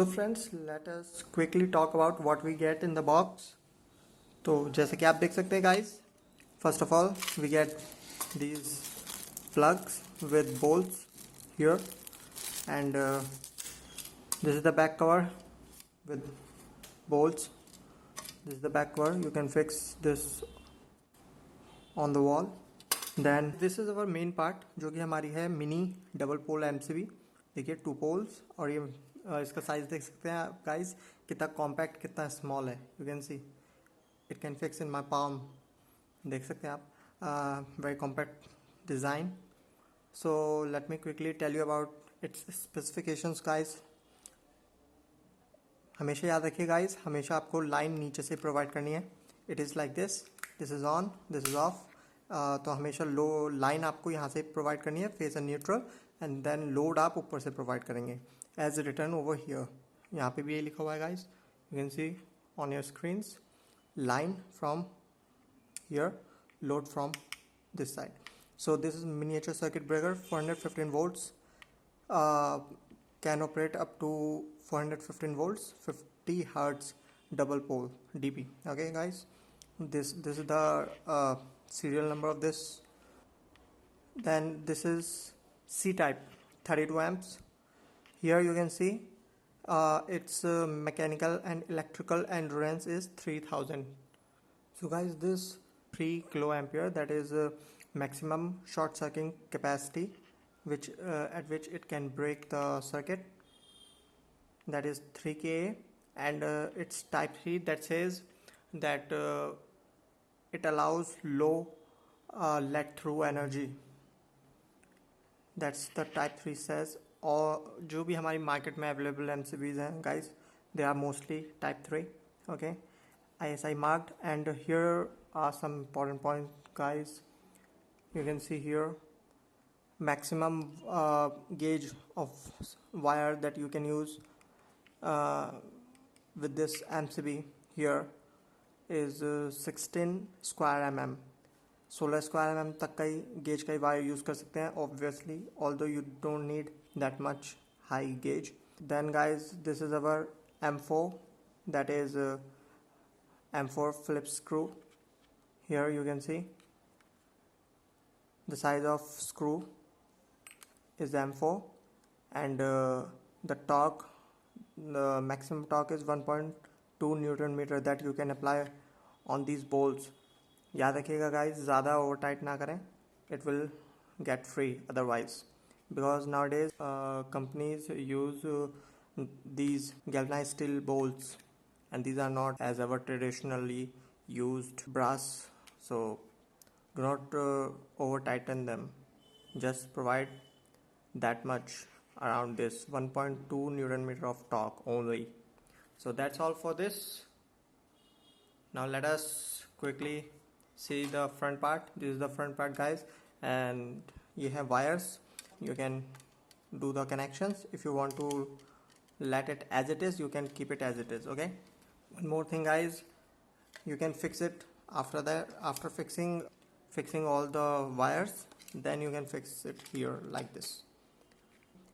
So friends, let us quickly talk about what we get in the box. तो जैसे कि आप देख सकते हैं guys, first of all we get these plugs with bolts here, and this is the back cover with bolts. This is the back cover. You can fix this on the wall. Then this is our main part जो कि हमारी है mini double पोल MCB. देखिए 2 poles और ये इसका size देख सकते हैं आप गाइस, कितना कॉम्पैक्ट कितना स्मॉल है. You can see it can fix in my palm. देख सकते हैं आप, very compact design. So let me quickly tell you about its specifications guys. हमेशा याद रखिए गाइस, हमेशा आपको लाइन नीचे से प्रोवाइड करनी है. It is like this is on, this is of. तो हमेशा लो लाइन आपको यहाँ से प्रोवाइड करनी है, phase and neutral, and then load आप ऊपर से प्रोवाइड करेंगे एज रिटर्न ओवर हियर. यहाँ पे भी ये लिखा हुआ है guys, you can C on your screens, line from here, load from this side. So this is miniature circuit breaker, 415 volts, can operate up to 415 volts, 50 hertz, double pole DP. Okay guys, this is the serial number of this. Then this is C type, 32 amps. Here you can see its mechanical and electrical endurance is 3000. So guys, this 3 kiloampere, that is maximum short circuiting capacity, which at which it can break the circuit, that is 3 kA. And it's type 3 that says that it allows low let through energy. That's the type 3 says. और जो भी हमारी market में available MCBs हैं guys, they are mostly type 3. Okay, ISI marked. And here are some important points guys. You can see here maximum gauge of wire that you can use with this MCB here is 16 square mm. 16 square mm तक का ही gauge का ही wire use कर सकते हैं obviously, although you don't need that much high gauge. Then guys, this is our M4, that is M4 flip screw. Here you can see the size of screw is M4, and the torque, the maximum torque is 1.2 Newton meter that you can apply on these bolts. याद रखिएगा guys, ज़्यादा over tight ना करें, it will get free otherwise, because nowadays companies use these galvanized steel bolts, and these are not as ever traditionally used brass. So do not over tighten them, just provide that much, around this 1.2 Newton meter of torque only. So that's all for this. Now let us quickly see the front part. This is the front part guys, and you have wires. You can do the connections. If you want to let it as it is, you can keep it as it is. Okay, one more thing guys, you can fix it after that. After fixing all the wires, then you can fix it here like this.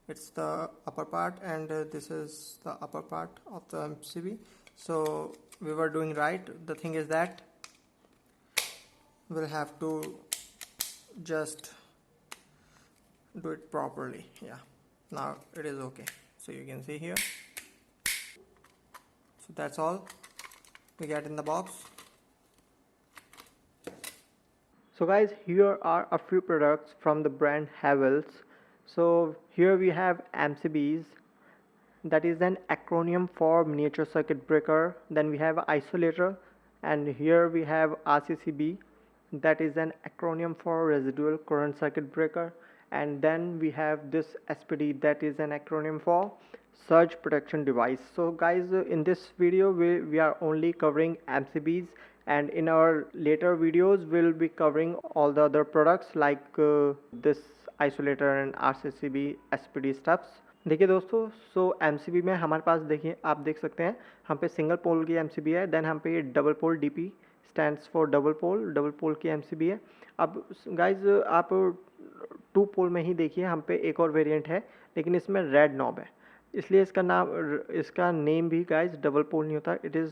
It's the upper part, and this is the upper part of the MCB. So we were doing right. The thing is that we'll have to just do it properly. Yeah, now it is okay. So you can see here. So that's all we get in the box. So guys, here are a few products from the brand Havells. So here we have MCBs, that is an acronym for miniature circuit breaker. Then we have isolator, and here we have RCCB, that is an acronym for residual current circuit breaker. And then we have this SPD, that is an acronym for surge protection device. So guys, in this video we are only covering MCBs, and in our later videos we'll be covering all the other products like this isolator and RCCB SPD stuffs. देखिए दोस्तों, सो MCB में हमारे पास देखिए, आप देख सकते हैं हम पे सिंगल पोल की MCB है. देन हम पे ये double pole DP stands for double pole की MCB है. अब गाइज आप 2 पोल में ही देखिए, हम पे एक और वेरिएंट है, लेकिन इसमें रेड नॉब है. इसलिए इसका नेम भी गाइस डबल पोल नहीं होता, it is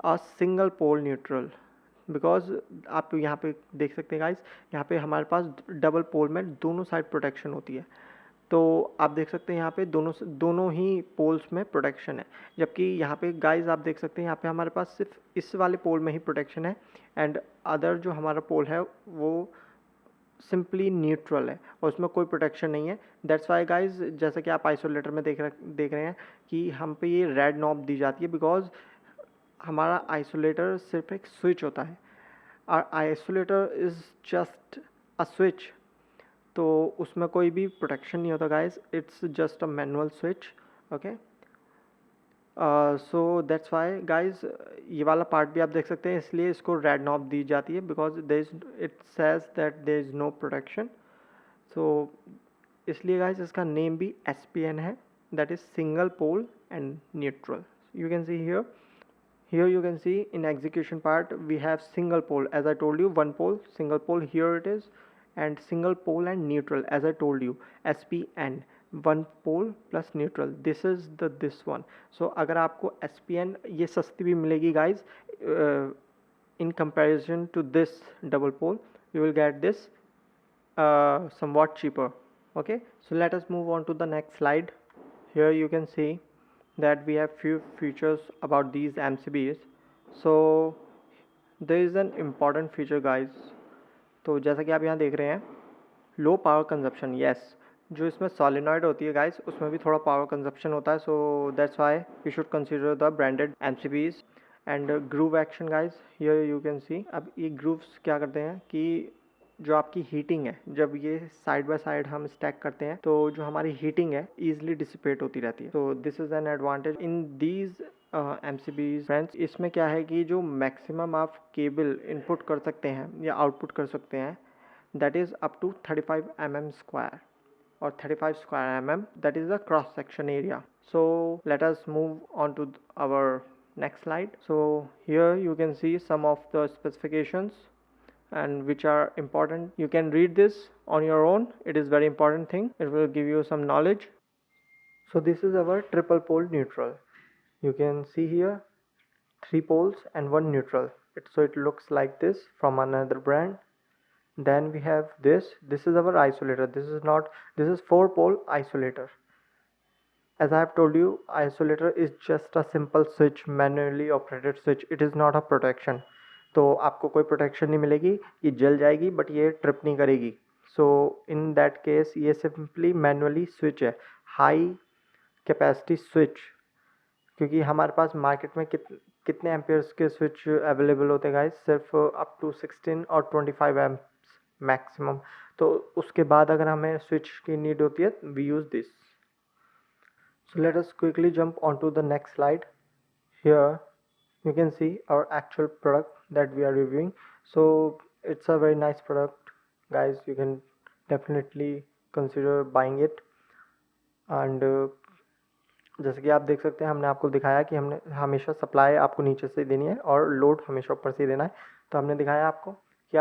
a single pole neutral. Because आप यहाँ पे देख सकते हैं गाइस, यहाँ पे हमारे पास डबल पोल में दोनों साइड प्रोटेक्शन होती है। तो आप देख सकते हैं यहाँ पे दोनों ही पोल्स में प्रोटेक्शन है, जबकि यहाँ पे गाइस आप देख सकते हैं यहाँ पे हमारे पास सिर्फ इस वाले पोल में ही प्रोटेक्शन है, एंड अदर जो हमारा पोल है वो सिंपली न्यूट्रल है और उसमें कोई प्रोटेक्शन नहीं है। दैट्स वाई गाइस, जैसे कि आप आइसोलेटर में देख रहे हैं कि हम पे ये रेड नॉब दी जाती है, बिकॉज हमारा आइसोलेटर सिर्फ एक स्विच होता है। और isolator is just a switch, तो उसमें कोई भी प्रोटेक्शन नहीं होता guys, it's just a manual switch. Okay, so that's why guys, ये वाला पार्ट भी आप देख सकते हैं, इसलिए इसको रेड नॉब दी जाती है, because there is it says that there is no protection. So इसलिए गाइस इसका नेम भी SPN है, that is single pole and neutral. You can see here you can see in execution part we have single pole, as I told you, one pole, single pole, here it is, and single pole and neutral, as I told you, SPN, one pole plus neutral, this is this one. So अगर आपको SPN ये सस्ती भी मिलेगी guys, in comparison to this double pole you will get this somewhat cheaper. Okay, so let us move on to the next slide. Here you can see that we have few features about these MCBs. So there is an important feature guys, तो जैसा कि आप यहाँ देख रहे हैं, low power consumption, yes, जो इसमें सोलेनॉइड होती है गाइस उसमें भी थोड़ा पावर कंजप्शन होता है, so that's why you should consider the branded MCBs। And groove action guys, here you can सी, अब ये ग्रूव्स क्या करते हैं कि जो आपकी हीटिंग है, जब ये साइड बाय साइड हम स्टैक करते हैं तो जो हमारी हीटिंग है ईजिली डिसिपेट होती रहती है। तो this is an advantage in these MCBs friends. इसमें क्या है कि जो मैक्सिमम आप केबल इनपुट कर सकते हैं या आउटपुट कर सकते हैं, that is up to 35 mm square or 35 square mm, that is the cross section area. So let us move on to our next slide. So here you can see some of the specifications and which are important. You can read this on your own, it is very important thing, it will give you some knowledge. So this is our triple pole neutral. You can see here 3 poles and 1 neutral. So it looks like this from another brand. Then we have this is our isolator. This is 4 pole isolator. As I have told you, isolator is just a simple switch, manually operated switch. It is not a protection. तो आपको कोई protection नहीं मिलेगी, ये जल जाएगी but ये trip नहीं करेगी। सो इन दैट केस ये सिंपली मैनुअली स्विच है, हाई कैपेसिटी स्विच, क्योंकि हमारे पास मार्केट में कितने एम्पियर्स के स्विच अवेलेबल होते हैं गाइस, सिर्फ अप टू 16 और 25 एम्प्स मैक्सिमम। तो उसके बाद अगर हमें स्विच की नीड होती है, we use this. So let us quickly jump onto the next slide. Here you can see our actual product that we are reviewing. So it's a very nice product guys, you can definitely consider buying it. And जैसे कि आप देख सकते हैं, हमने आपको दिखाया कि हमने हमेशा सप्लाई आपको नीचे से देनी है और लोड हमेशा ऊपर से देना है। तो हमने दिखाया आपको कि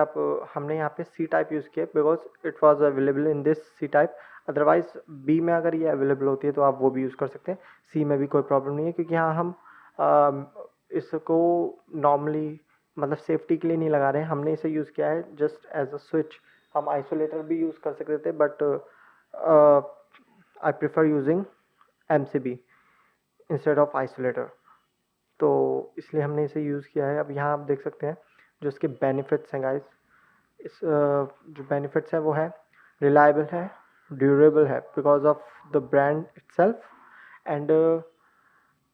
हमने यहाँ पे C टाइप यूज़ किया because it was available in this C type. Otherwise B में अगर ये अवेलेबल होती है तो आप वो भी यूज़ कर सकते हैं, C में भी कोई प्रॉब्लम नहीं है, क्योंकि यहाँ हम इसको नॉर्मली मतलब सेफ्टी के लिए नहीं लगा रहे हैं, हमने इसे यूज़ किया है जस्ट एज अ स्विच। हम आइसोलेटर भी यूज़ कर सकते थे but I prefer using MCB instead of isolator, तो इसलिए हमने इसे यूज़ किया है। अब यहाँ आप देख सकते हैं जो इसके बेनिफिट्स हैं गाइस, इस जो बेनिफिट्स हैं वो है रिलायबल है, ड्यूरेबल है because of the brand itself, and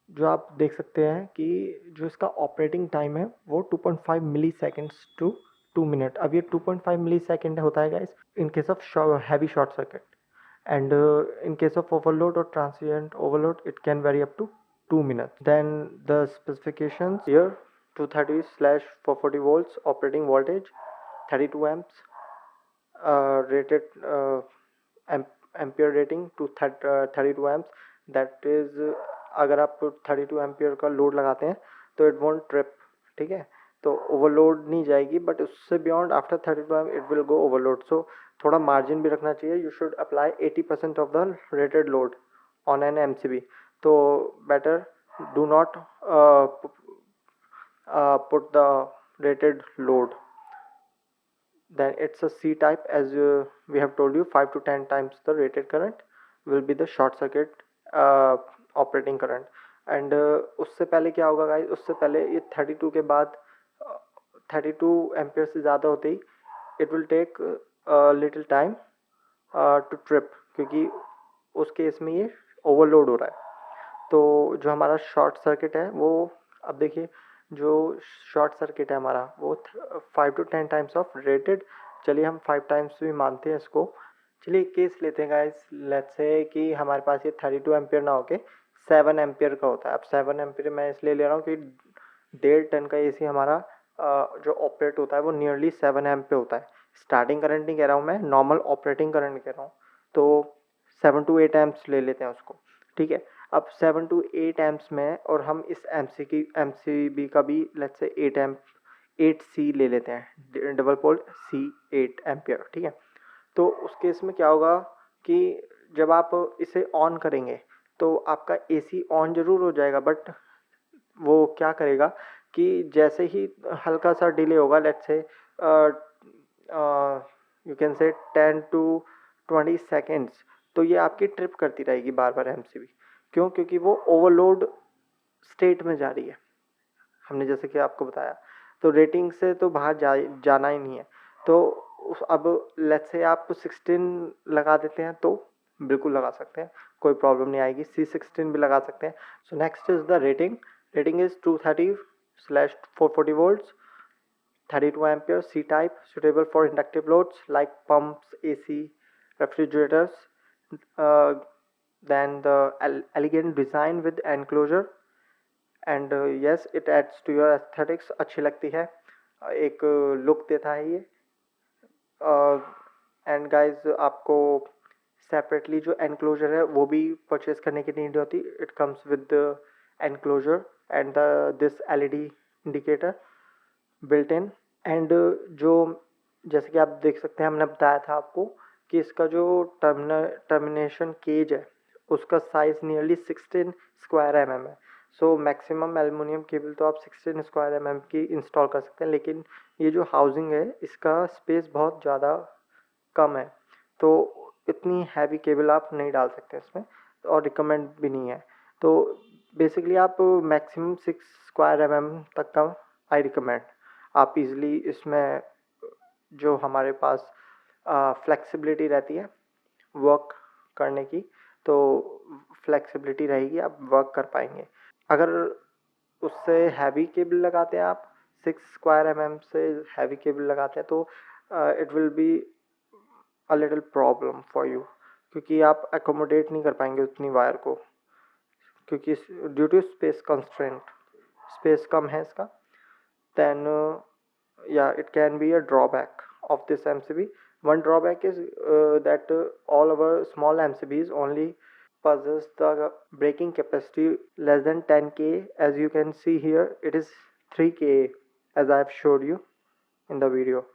जो आप देख सकते हैं कि जो इसका ऑपरेटिंग टाइम है वो 2.5 मिली सेकेंड्स टू 2 मिनट। अब ये 2.5 मिली सेकेंड होता है guys in case of heavy short circuit, and in case of overload or transient overload it can vary up to 2 minutes. Then the specifications here: 230/440 volts operating voltage, 32 amps, rated ampere rating to 32 amps, that is अगर आप 32 ampere का load लगाते हैं तो it won't trip, ठीक है, तो overload नहीं जाएगी, बट उससे beyond after 32 M it will go overload. So थोड़ा मार्जिन भी रखना चाहिए, you should apply 80% of the rated load on an MCB. So better do not put the rated load. Then it's a C type, as we have told you, 5 to 10 times the rated current will be the short circuit operating current. And उससे पहले क्या होगा guys, उससे पहले ये 32 के बाद 32 ampere से ज़्यादा होते ही it will take little time to trip, क्योंकि उस केस में ये ओवरलोड हो रहा है. तो जो हमारा शॉर्ट सर्किट है वो, अब देखिए जो शॉर्ट सर्किट है हमारा वो 5 to 10 टाइम्स ऑफ रेटेड. चलिए हम 5 टाइम्स भी मानते हैं इसको. चलिए केस लेते हैं गाइस, लेट्स से कि हमारे पास ये 32 एम्पियर ना होके 7 एम्पियर का होता है. अब 7 एम्पियर मैं इसलिए ले रहा हूँ कि 1.5 टन का एसी हमारा जो ऑपरेट होता है वो नियरली 7 एम्प पे होता है. स्टार्टिंग करंट नहीं कह रहा हूँ मैं, नॉर्मल ऑपरेटिंग करंट कह रहा हूँ. तो 7 to 8 एम्प्स ले लेते हैं उसको, ठीक है. अब 7 to 8 एम्प्स में, और हम इस MCB का भी लेट्स से 8 एम्प 8C ले लेते हैं, डबल पोल C 8 एम्पियर, ठीक है. तो उस केस में क्या होगा कि जब आप इसे ऑन करेंगे तो आपका AC ऑन ज़रूर हो जाएगा, बट वो क्या करेगा कि जैसे ही हल्का सा डिले होगा, let's say you can say 10 to 20 seconds, तो ये आपकी ट्रिप करती रहेगी बार बार MCB. क्यों? क्योंकि वो ओवरलोड स्टेट में जा रही है, हमने जैसे कि आपको बताया. तो रेटिंग से तो बाहर जाना ही नहीं है. तो अब लेट्स से आप 16 लगा देते हैं तो बिल्कुल लगा सकते हैं, कोई प्रॉब्लम नहीं आएगी. C16 भी लगा सकते हैं. So next is the rating. Rating is 230/440 volts, 32 amperes, C type, suitable for inductive loads like pumps, AC, refrigerators. Then the elegant design with enclosure, and yes, it adds to your aesthetics. अच्छी लगती है, एक look देता है ये. And guys आपको separately जो enclosure है वो भी परचेज करने की नीड होती. It comes with enclosure and this LED indicator built in. and जो जैसे कि आप देख सकते हैं, हमने बताया था आपको कि इसका जो टर्मिनेशन केज है उसका साइज नियरली 16 स्क्वायर mm है. सो मैक्सिमम एल्युमिनियम केबल तो आप 16 स्क्वायर mm की इंस्टॉल कर सकते हैं, लेकिन ये जो हाउसिंग है इसका स्पेस बहुत ज़्यादा कम है, तो इतनी हैवी केबल आप नहीं डाल सकते इसमें, और रिकमेंड भी नहीं है. तो बेसिकली आप मैक्सिमम 6 स्क्वायर mm तक का आई रिकमेंड. आप इजीली इसमें जो हमारे पास फ्लेक्सिबिलिटी रहती है वर्क करने की, तो फ्लेक्सिबिलिटी रहेगी, आप वर्क कर पाएंगे. अगर उससे हैवी केबल लगाते हैं आप, 6 स्क्वायर mm से हैवी केबल लगाते हैं, तो it will be a little problem for you, क्योंकि आप एकोमोडेट नहीं कर पाएंगे उतनी वायर को, क्योंकि due to space constraint, space कम है इसका. Then yeah, it can be a drawback of this MCB. One drawback is that all our small MCBs only possess the braking capacity less than 10K. As you can see here, it is 3K as I have showed you in the video.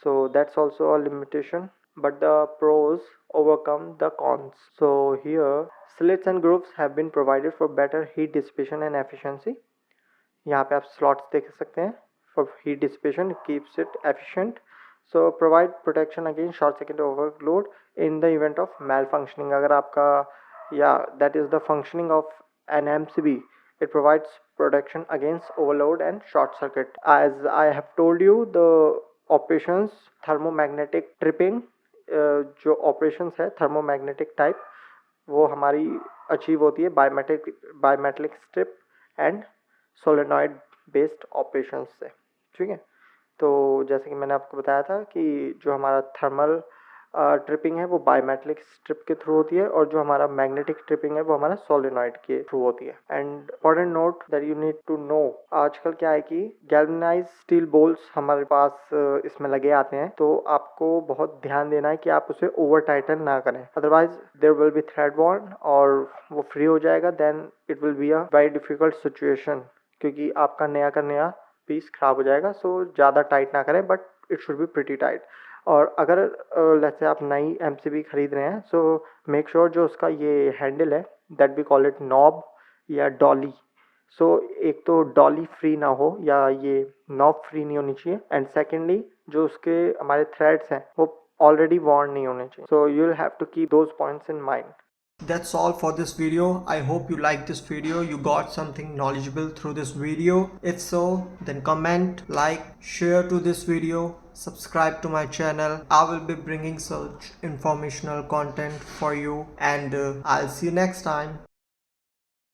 So that's also a limitation, but the pros overcome the cons. So here slits and grooves have been provided for better heat dissipation and efficiency. यहाँ पे आप slots देख सकते हैं for heat dissipation, keeps it efficient. So provide protection against short circuit overload in the event of malfunctioning. अगर आपका that is the functioning of an MCB, it provides protection against overload and short circuit. As I have told you, the operations thermomagnetic tripping, जो operations है thermomagnetic type, वो हमारी achieve होती है biometric strip and solenoid based operations से, ठीक है. तो जैसे कि मैंने आपको बताया था कि जो हमारा थर्मल ट्रिपिंग है वो बायोमेट्रिक स्ट्रिप के थ्रू होती है, और जो हमारा मैग्नेटिक ट्रिपिंग है वो हमारा सोलेनॉइड के थ्रू होती है. And important note that you need to know, आजकल क्या है कि गैल्वेनाइज स्टील बोल्ट्स हमारे पास इसमें लगे आते हैं, तो आपको बहुत ध्यान देना है कि आप उसे ओवर टाइटन ना करें, otherwise there will be thread bond और वो फ्री हो जाएगा. Then it will be a very difficult situation, क्योंकि आपका नया का नया पीस खराब हो जाएगा. सो ज़्यादा टाइट ना करें, but it should be pretty tight. और अगर लेट्स से आप नई MCB खरीद रहे हैं, सो मेक श्योर जो उसका ये हैंडल है, that we call it knob या डॉली, सो एक तो डॉली फ्री ना हो या ये नॉब फ्री नहीं होनी चाहिए, एंड सेकेंडली जो उसके हमारे थ्रेड्स हैं वो ऑलरेडी worn नहीं होने चाहिए. So you'll have to keep those points in mind. That's all for this video. I hope you liked this video. You got something knowledgeable through this video. If so, then comment, like, share to this video, subscribe to my channel. I will be bringing such informational content for you, and I'll see you next time.